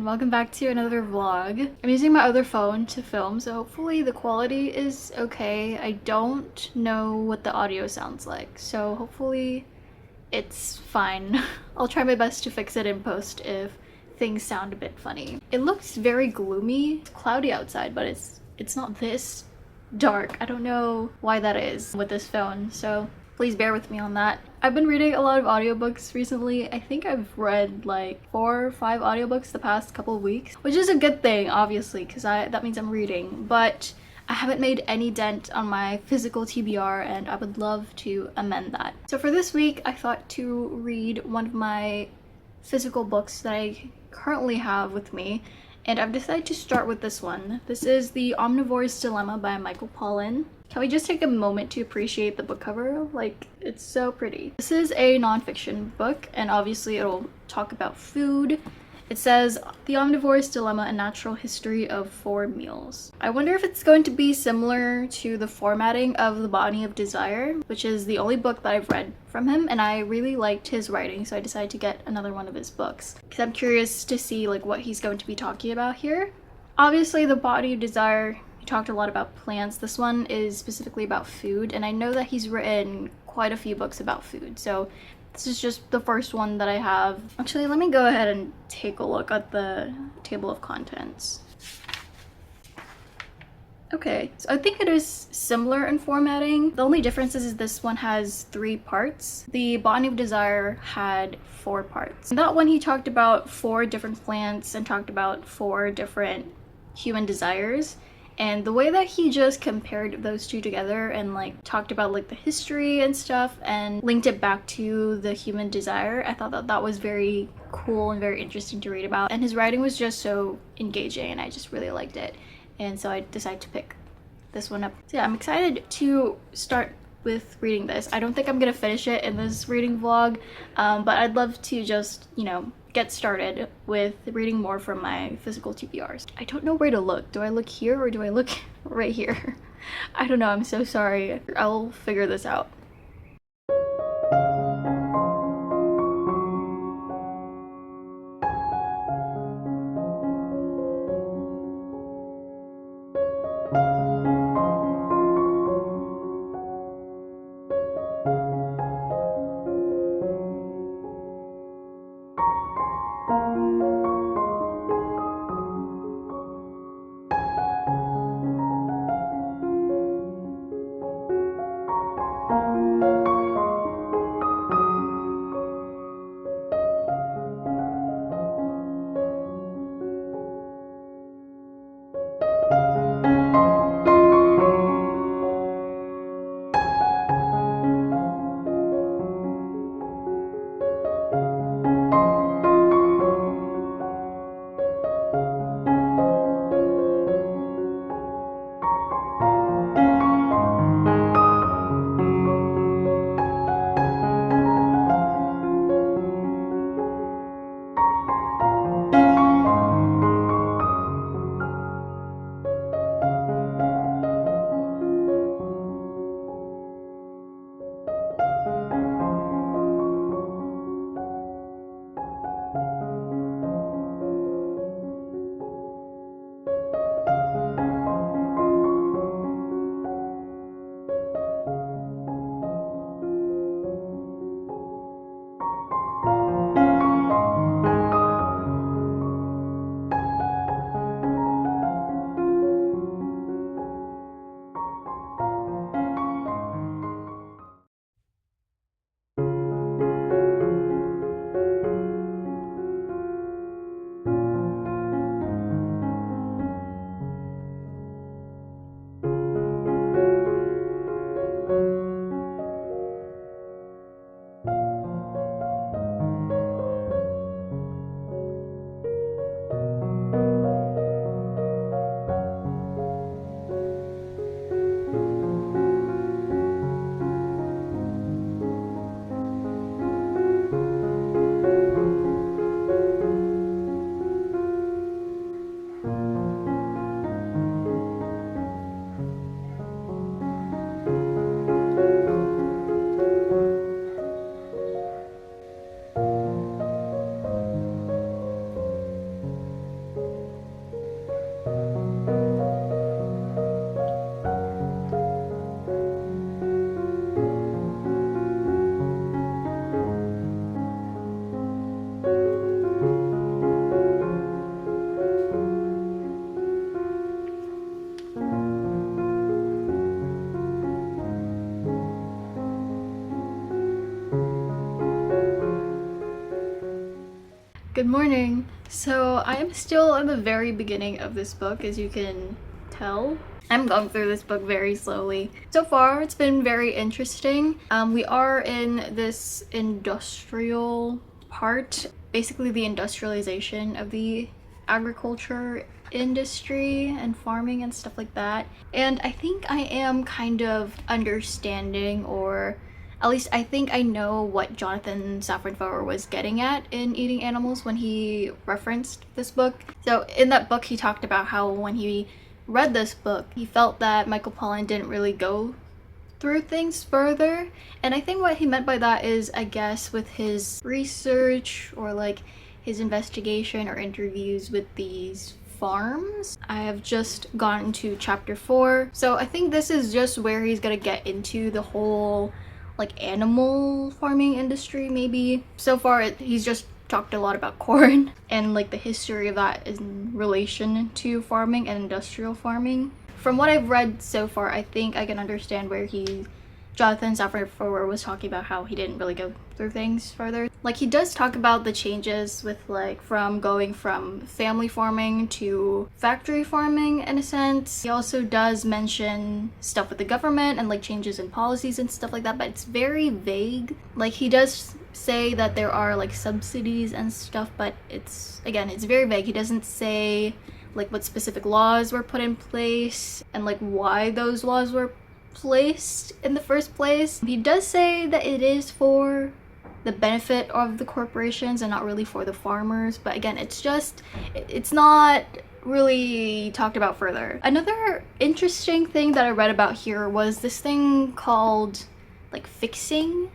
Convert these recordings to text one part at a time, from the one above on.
welcome back to another vlog. I'm using my other phone to film, so hopefully the quality is okay. I don't know what the audio sounds like, so hopefully it's fine. I'll try my best to fix it in post if things sound a bit funny. It looks very gloomy. It's cloudy outside, but it's not this dark. I don't know why that is with this phone, so please bear with me on that. I've been reading a lot of audiobooks recently. I think I've read like 4 or 5 audiobooks the past couple of weeks, which is a good thing, obviously, because that means I'm reading, but I haven't made any dent on my physical TBR and I would love to amend that. So for this week, I thought to read one of my physical books that I currently have with me, and I've decided to start with this one. This is The Omnivore's Dilemma by Michael Pollan. Can we just take a moment to appreciate the book cover? Like, it's so pretty. This is a nonfiction book, and obviously it'll talk about food. It says, The Omnivore's Dilemma, A Natural History of 4 Meals. I wonder if it's going to be similar to the formatting of The Botany of Desire, which is the only book that I've read from him, and I really liked his writing, so I decided to get another one of his books, because I'm curious to see like what he's going to be talking about here. Obviously, The Botany of Desire, he talked a lot about plants. This one is specifically about food, and I know that he's written quite a few books about food, so this is just the first one that I have. Actually, let me go ahead and take a look at the table of contents. Okay, so I think it is similar in formatting. The only difference is this one has 3 parts. The Botany of Desire had 4 parts. In that one, he talked about 4 different plants and talked about 4 different human desires. And the way that he just compared those 2 together and like talked about like the history and stuff and linked it back to the human desire, I thought that that was very cool and very interesting to read about. And his writing was just so engaging and I just really liked it. And so I decided to pick this one up. So yeah, I'm excited to start with reading this. I don't think I'm gonna finish it in this reading vlog, but I'd love to just, you know, get started with reading more from my physical TBRs. I don't know where to look. Do I look here or do I look right here? I don't know, I'm so sorry. I'll figure this out. Good morning. So I am still in the very beginning of this book, as you can tell. I'm going through this book very slowly. So far, it's been very interesting. We are in this industrial part, basically the industrialization of the agriculture industry and farming and stuff like that. And I think I am kind of understanding, or at least I think I know what Jonathan Safran Foer was getting at in Eating Animals when he referenced this book. So in that book, he talked about how when he read this book, he felt that Michael Pollan didn't really go through things further. And I think what he meant by that is, I guess, with his research or like his investigation or interviews with these farms. I have just gotten to chapter 4. So I think this is just where he's gonna get into the whole like animal farming industry maybe. So far he's just talked a lot about corn and like the history of that in relation to farming and industrial farming. From what I've read so far, I think I can understand where Jonathan Safran Foer was talking about how he didn't really go through things further. Like, he does talk about the changes with like from going from family farming to factory farming in a sense. He also does mention stuff with the government and like changes in policies and stuff like that, but it's very vague. Like, he does say that there are like subsidies and stuff, but it's very vague. He doesn't say like what specific laws were put in place and like why those laws were placed in the first place. He does say that it is for the benefit of the corporations and not really for the farmers, but again, it's not really talked about further. Another interesting thing that I read about here was this thing called like fixing.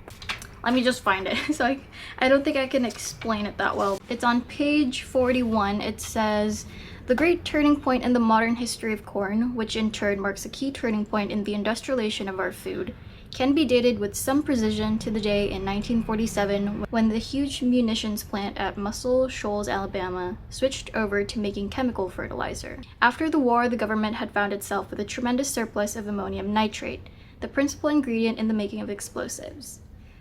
Let me just find it. So I don't think I can explain it that well. It's on page 41. It says, "The great turning point in the modern history of corn, which in turn marks a key turning point in the industrialization of our food, can be dated with some precision to the day in 1947 when the huge munitions plant at Muscle Shoals, Alabama, switched over to making chemical fertilizer. After the war, the government had found itself with a tremendous surplus of ammonium nitrate, the principal ingredient in the making of explosives.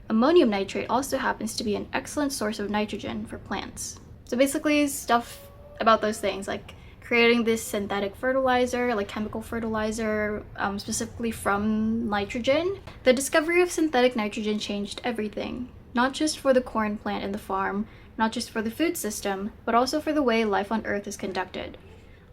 Ammonium nitrate also happens to be an excellent source of nitrogen for plants." So basically stuff about those things, like creating this synthetic fertilizer, like chemical fertilizer, specifically from nitrogen. The discovery of synthetic nitrogen changed everything, not just for the corn plant and the farm, not just for the food system, but also for the way life on Earth is conducted.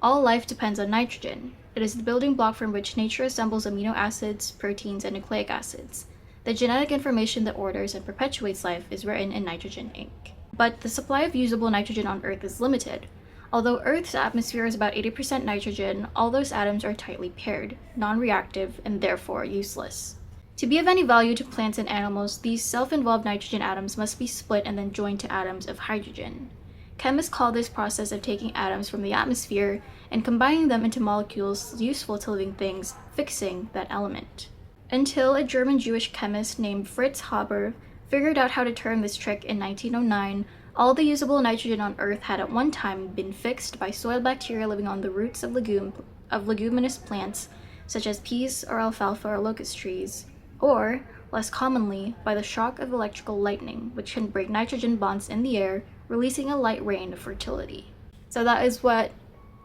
All life depends on nitrogen. It is the building block from which nature assembles amino acids, proteins, and nucleic acids. The genetic information that orders and perpetuates life is written in nitrogen ink. But the supply of usable nitrogen on Earth is limited. Although Earth's atmosphere is about 80% nitrogen, all those atoms are tightly paired, non-reactive, and therefore useless. To be of any value to plants and animals, these self-involved nitrogen atoms must be split and then joined to atoms of hydrogen. Chemists call this process of taking atoms from the atmosphere and combining them into molecules useful to living things, fixing that element. Until a German-Jewish chemist named Fritz Haber figured out how to turn this trick in 1909, all the usable nitrogen on Earth had at one time been fixed by soil bacteria living on the roots of leguminous plants, such as peas or alfalfa or locust trees, or, less commonly, by the shock of electrical lightning, which can break nitrogen bonds in the air, releasing a light rain of fertility. So that is what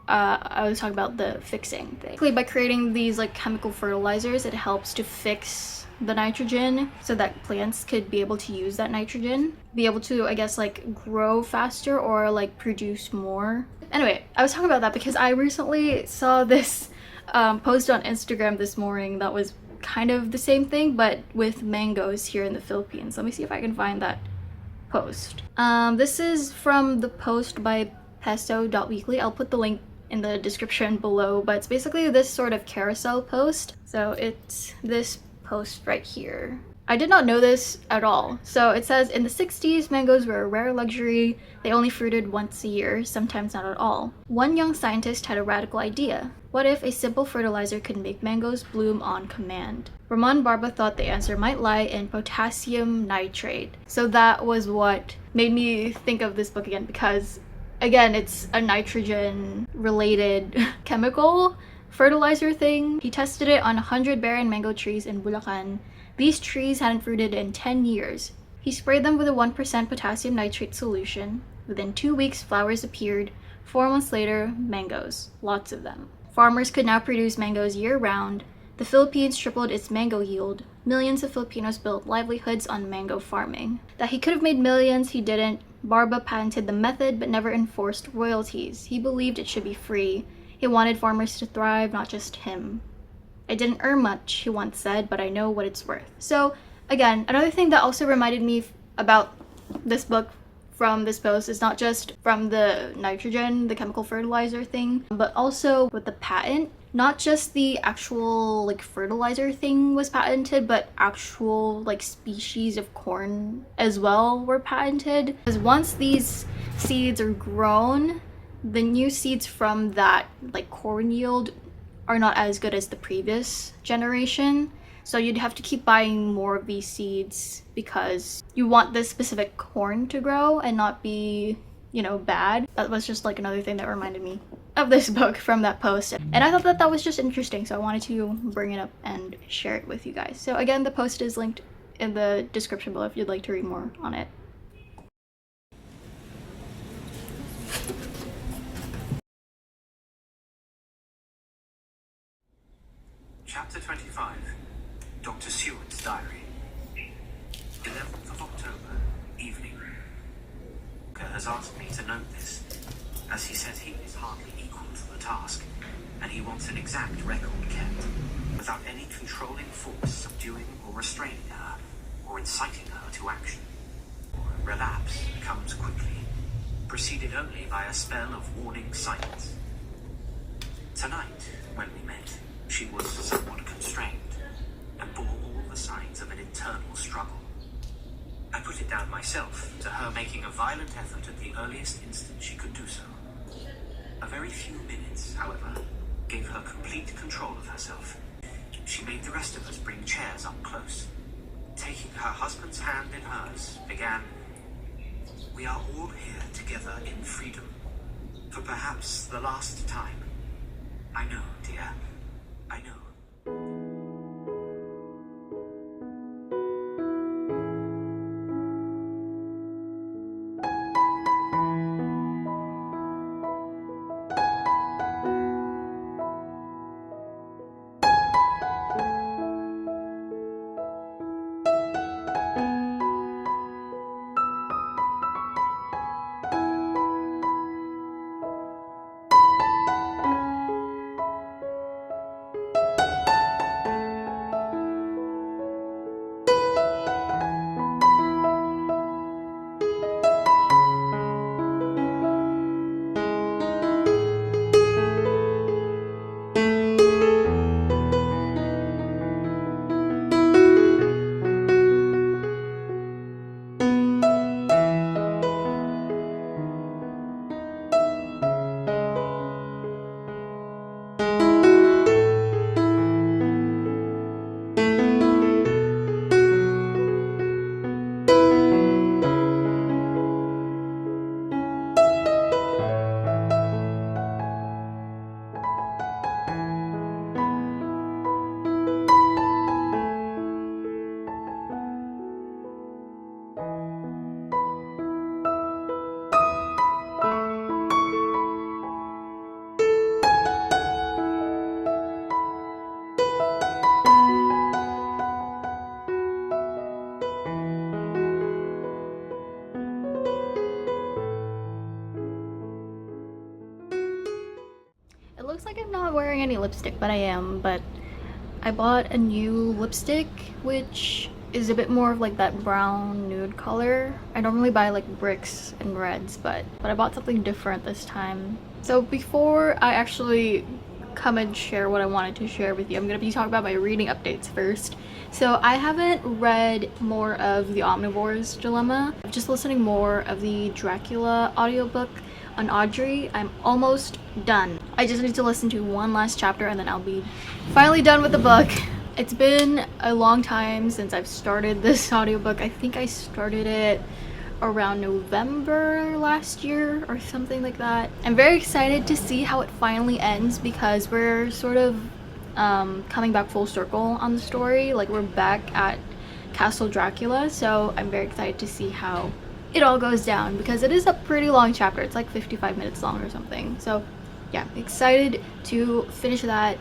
I was talking about, the fixing thing. By creating these like chemical fertilizers, it helps to fix the nitrogen so that plants could be able to use that nitrogen, be able to, I guess, like grow faster or like produce more. Anyway, I was talking about that because I recently saw this post on Instagram this morning that was kind of the same thing but with mangoes here in the Philippines. Let me see if I can find that post. This is from the post by peso.weekly. I'll put the link in the description below, but it's basically this sort of carousel post. So it's this post right here. I did not know this at all. So it says, in the 60s, mangoes were a rare luxury. They only fruited once a year, sometimes not at all. One young scientist had a radical idea. What if a simple fertilizer could make mangoes bloom on command? Ramon Barba thought the answer might lie in potassium nitrate. So that was what made me think of this book again, because again, it's a nitrogen related chemical fertilizer thing. He tested it on 100 barren mango trees in Bulacan. These trees hadn't fruited in 10 years. He sprayed them with a 1% potassium nitrate solution. Within 2 weeks, flowers appeared. 4 months later, mangoes. Lots of them. Farmers could now produce mangoes year-round. The Philippines tripled its mango yield. Millions of Filipinos built livelihoods on mango farming. That he could have made millions, he didn't. Barba patented the method but never enforced royalties. He believed it should be free. He wanted farmers to thrive, not just him. I didn't earn much, he once said, but I know what it's worth. So, again, another thing that also reminded me about this book from this post is not just from the nitrogen, the chemical fertilizer thing, but also with the patent. Not just the actual like fertilizer thing was patented, but actual like species of corn as well were patented. Because once these seeds are grown, the new seeds from that like corn yield are not as good as the previous generation. So you'd have to keep buying more of these seeds because you want this specific corn to grow and not be, you know, bad. That was just like another thing that reminded me of this book from that post. And I thought that that was just interesting, so I wanted to bring it up and share it with you guys. So again, the post is linked in the description below if you'd like to read more on it. Chapter 25. Dr. Seward's Diary. 11th of October, evening. Kerr has asked me to note this, as he says he is hardly equal to the task, and he wants an exact record kept, without any controlling force subduing or restraining her, or inciting her to action. Relapse comes quickly, preceded only by a spell of warning silence. Tonight, when we met, she was somewhat constrained, and bore all the signs of an internal struggle. I put it down myself to her making a violent effort at the earliest instant she could do so. A very few minutes, however, gave her complete control of herself. She made the rest of us bring chairs up close. Taking her husband's hand in hers, began, "We are all here together in freedom, for perhaps the last time. I know, dear, I know." It looks like I'm not wearing any lipstick, but I am. But I bought a new lipstick, which is a bit more of like that brown nude color. I normally buy like bricks and reds, but I bought something different this time. So before I actually come and share what I wanted to share with you, I'm gonna be talking about my reading updates first. So I haven't read more of The Omnivore's Dilemma. I'm just listening more of the Dracula audiobook on Audrey. I'm almost done. I just need to listen to one last chapter and then I'll be finally done with the book. It's been a long time since I've started this audiobook. I think I started it around November last year or something like that. I'm very excited to see how it finally ends because we're sort of coming back full circle on the story. Like we're back at Castle Dracula, so I'm very excited to see how it all goes down, because it is a pretty long chapter. It's like 55 minutes long or something. So yeah, excited to finish that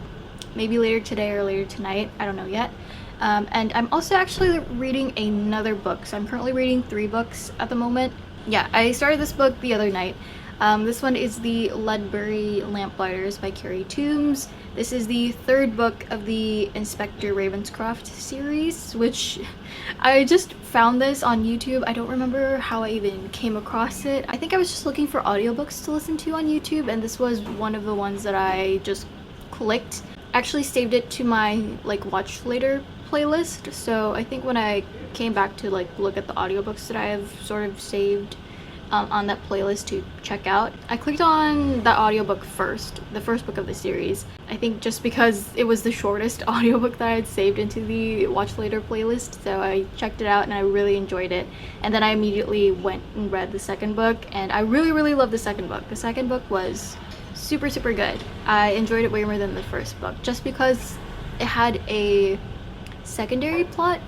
maybe later today or later tonight. I don't know yet. And I'm also actually reading another book. So I'm currently reading 3 books at the moment. Yeah, I started this book the other night. This one is the Ledbury Lamplighters by Carrie Toombs. This is the 3rd book of the Inspector Ravenscroft series, which I just found this on YouTube. I don't remember how I even came across it. I think I was just looking for audiobooks to listen to on YouTube, and this was one of the ones that I just clicked. Actually saved it to my like watch later playlist, so I think when I came back to like look at the audiobooks that I have sort of saved on that playlist to check out, I clicked on that audiobook first, the first book of the series. I think just because it was the shortest audiobook that I had saved into the watch later playlist, so I checked it out and I really enjoyed it. And then I immediately went and read the second book, and I really loved the second book. The second book was super good. I enjoyed it way more than the first book, just because it had a secondary plot,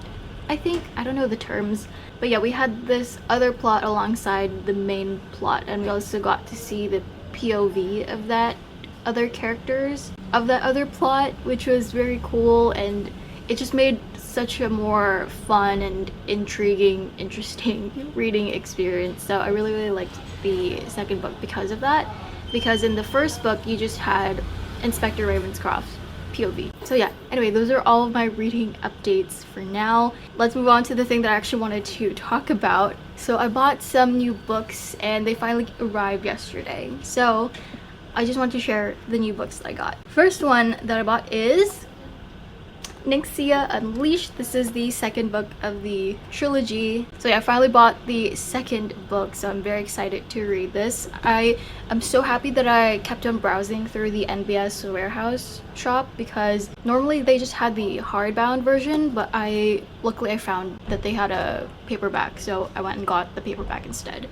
I think. I don't know the terms, but yeah, we had this other plot alongside the main plot, and we also got to see the POV of that other characters of that other plot, which was very cool, and it just made such a more fun and intriguing, interesting reading experience. So I really liked the second book because of that, because in the first book you just had Inspector Ravenscroft POV. So yeah, anyway, those are all of my reading updates for now. Let's move on to the thing that I actually wanted to talk about. So I bought some new books and they finally arrived yesterday. So I just want to share the new books that I got. First one that I bought is Nixia Unleashed. This is the second book of the trilogy. So yeah, I finally bought the second book, so I'm very excited to read this. I am so happy that I kept on browsing through the NBS warehouse shop, because normally they just had the hardbound version, but luckily I found that they had a paperback, so I went and got the paperback instead.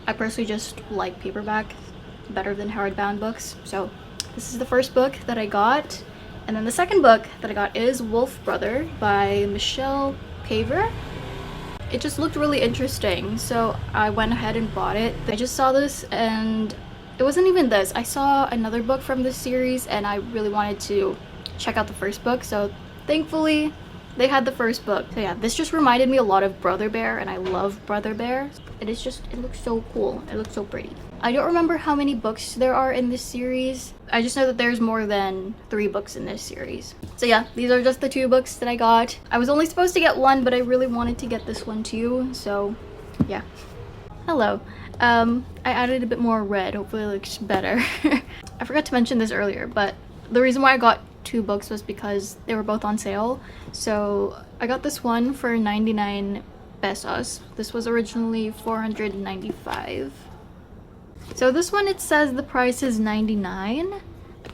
I personally just like paperback better than hardbound books. So this is the first book that I got. And then the second book that I got is Wolf Brother by Michelle Paver. It just looked really interesting, so I went ahead and bought it. I just saw this, and it wasn't even this. I saw another book from this series and I really wanted to check out the first book, so thankfully they had the first book. So yeah, this just reminded me a lot of Brother Bear, and I love Brother Bear. It looks so cool. It looks so pretty. I don't remember how many books there are in this series. I just know that there's more than 3 books in this series. So yeah, these are just the 2 books that I got. I was only supposed to get 1, but I really wanted to get this one too, so yeah. Hello. I added a bit more red. Hopefully it looks better. I forgot to mention this earlier, but the reason why I got 2 books was because they were both on sale. So I got this one for 99 pesos. This was originally 495. So this one, it says the price is 99,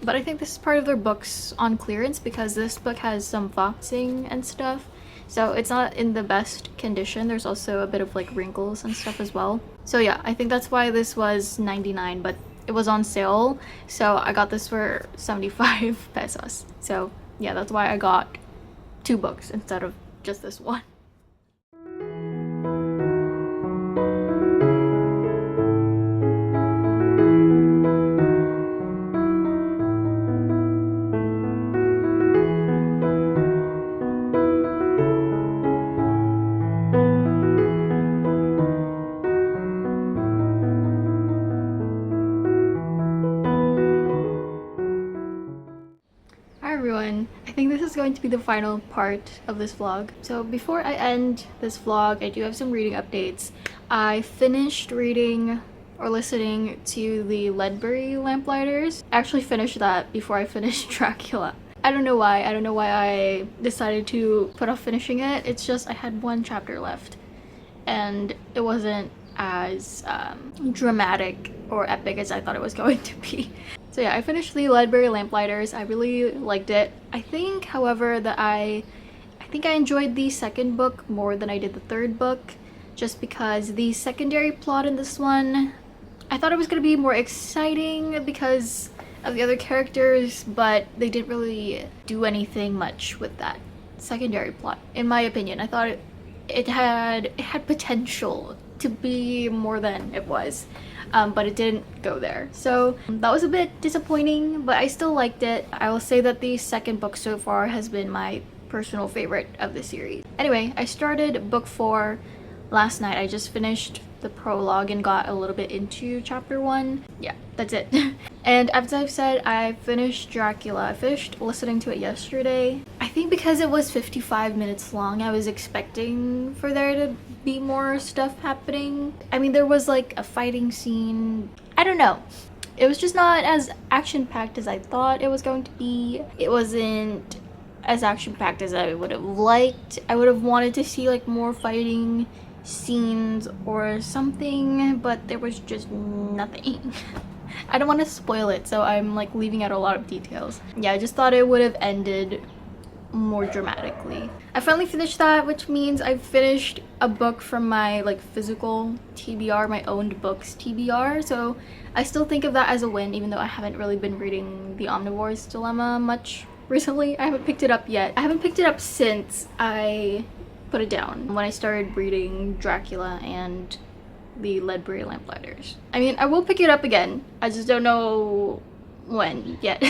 but I think this is part of their books on clearance, because this book has some foxing and stuff, so it's not in the best condition. There's also a bit of like wrinkles and stuff as well. So yeah, I think that's why this was 99, but it was on sale, so I got this for 75 pesos. So yeah, that's why I got 2 books instead of just this one. Everyone, I think this is going to be the final part of this vlog. So before I end this vlog, I do have some reading updates. I finished reading or listening to the Ledbury Lamplighters. I actually finished that before I finished Dracula. I don't know why. I don't know why I decided to put off finishing it. It's just I had 1 chapter left and it wasn't as dramatic or epic as I thought it was going to be. So yeah, I finished the Ledbury Lamplighters. I really liked it. I think, however, that I think I enjoyed the second book more than I did the third book, just because the secondary plot in this one, I thought it was going to be more exciting because of the other characters, but they didn't really do anything much with that secondary plot, in my opinion. I thought it had potential to be more than it was. But it didn't go there. So that was a bit disappointing, but I still liked it. I will say that the second book so far has been my personal favorite of the series. Anyway, I started book 4 last night. I just finished the prologue and got a little bit into chapter 1. Yeah, that's it. And as I've said, I finished Dracula. I finished listening to it yesterday. I think because it was 55 minutes long, I was expecting for there to be more stuff happening. I mean, there was like a fighting scene. I don't know. It was just not as action-packed as I thought it was going to be. It wasn't as action-packed as I would have liked. I would have wanted to see like more fighting scenes or something, but there was just nothing. I don't want to spoil it, so I'm like leaving out a lot of details. Yeah, I just thought it would have ended more dramatically. I finally finished that, which means I've finished a book from my like physical TBR, my owned books TBR, so I still think of that as a win, even though I haven't really been reading The Omnivore's Dilemma much recently. I haven't picked it up yet. I haven't picked it up since I put it down when I started reading Dracula and the Ledbury Lamplighters. I mean, I will pick it up again. I just don't know when yet.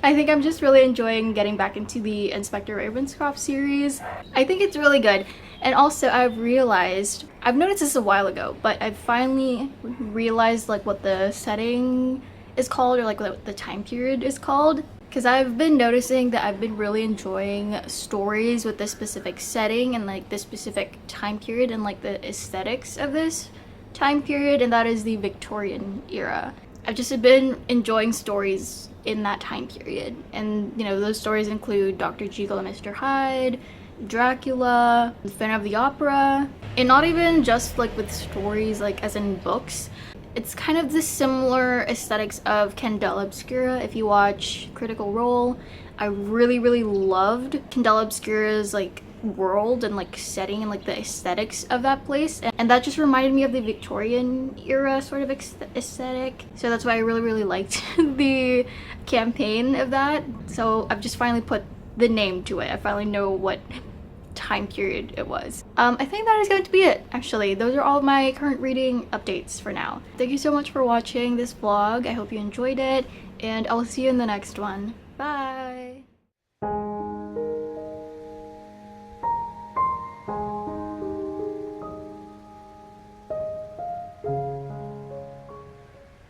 I think I'm just really enjoying getting back into the Inspector Ravenscroft series. I think it's really good. And also I've realized, I've noticed this a while ago, but I've finally realized like what the setting is called, or like what the time period is called. Because I've been noticing that I've been really enjoying stories with this specific setting and like this specific time period and like the aesthetics of this time period, and that is the Victorian era. I've just been enjoying stories in that time period, and you know, those stories include Dr. Jekyll and Mr. Hyde, Dracula, The Phantom of the Opera, and not even just like with stories like as in books. It's kind of the similar aesthetics of Candela Obscura. If you watch Critical Role, I really loved Candela Obscura's like world and like setting and like the aesthetics of that place, and that just reminded me of the Victorian era sort of aesthetic, so that's why I really liked the campaign of that. So I've just finally put the name to it. I finally know what time period it was. I think that is going to be it, actually. Those are all of my current reading updates for now. Thank you so much for watching this vlog. I hope you enjoyed it, and I'll see you in the next one. Bye!